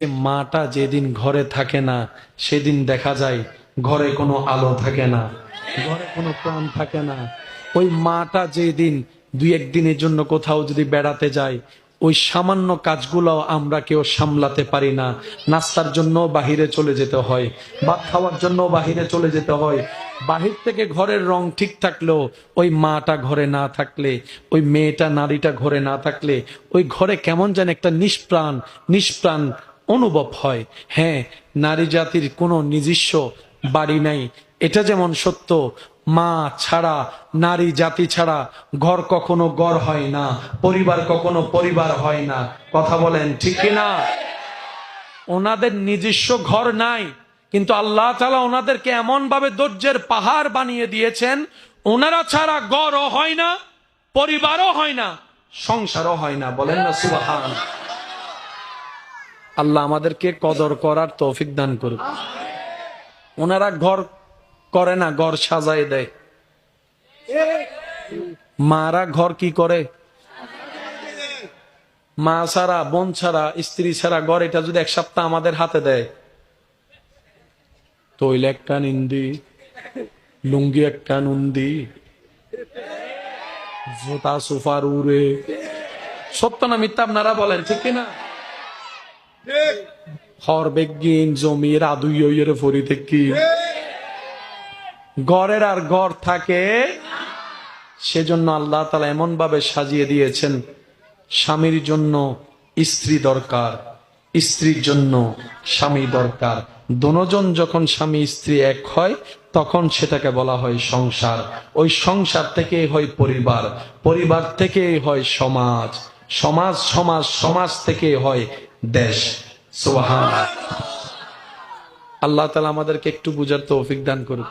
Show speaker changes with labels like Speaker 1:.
Speaker 1: মাটা যেদিন ঘরে থাকে না সেদিন দেখা যায় ঘরে কোনো আলো থাকে না, ঘরে কোনো প্রাণ থাকে না। ওই মাটা যেদিন দুই একদিনের জন্য কোথাও যদি বেড়াতে যায়, ওই সামান্য কাজগুলো আমরা কেউ সামলাতে পারি না। নাস্তার জন্য বাহিরে চলে যেতে হয়, ভাত খাওয়ার জন্য বাহিরে চলে যেতে হয়। বাহির থেকে ঘরের রং ঠিক থাকলেও ওই মাটা ঘরে না থাকলে, ওই মেয়েটা নারীটা ঘরে না থাকলে ওই ঘরে কেমন যেন একটা নিষ্প্রাণ নিষ্প্রাণ অনুভব হয়। হ্যাঁ, নারী জাতির কোনো নিজস্ব বাড়ি নাই, এটা যেমন সত্য। মা ছাড়া, নারী জাতি ছাড়া ঘর কখনো ঘর হয় না, পরিবার কখনো পরিবার হয় না। কথা বলেন ঠিক কিনা? ওনাদের নিজস্ব ঘর নাই, কিন্তু আল্লাহ তাআলা ওনাদেরকে এমন ভাবে ধৈর্যের পাহাড় বানিয়ে দিয়েছেন, ওনারা ছাড়া ঘরও হয় না, পরিবারও হয় না, সংসারও হয় না। বলেন না সুবহান। আল্লাহ আমাদেরকে কদর করার তৌফিক দান করুন। ওনারা ঘর করে না, ঘর সাজায় দেয়। মারা ঘর কি করে? মা ছাড়া, বোন ছাড়া, স্ত্রী ছাড়া ঘর, এটা যদি এক সপ্তাহ আমাদের হাতে দেয়, তৈল একটা নিন্দি, লুঙ্গি একটা নুন্দি, জোতা সোফার উড়ে। সত্য না মিথ্যা আপনারা বলেন ঠিক কিনা? হর বেগিন জমির আদুইয়ের ফরি থেকে ঘরের আর ঘর থাকে। সেজন্য আল্লাহ তাআলা এমন ভাবে সাজিয়ে দিয়েছেন, স্বামীর জন্য স্ত্রী দরকার, স্ত্রীর জন্য স্বামী দরকার। দুজন যখন স্বামী স্ত্রী এক হয় তখন সেটাকে বলা হয় সংসার। ওই সংসার থেকে হয় পরিবার, পরিবার থেকে হয় সমাজ, সমাজ সমাজ সমাজ থেকে হয় দেশ। সুবহানাল্লাহ। আল্লাহ তাআলা আমাদেরকে একটু বুঝার তৌফিক দান করুন।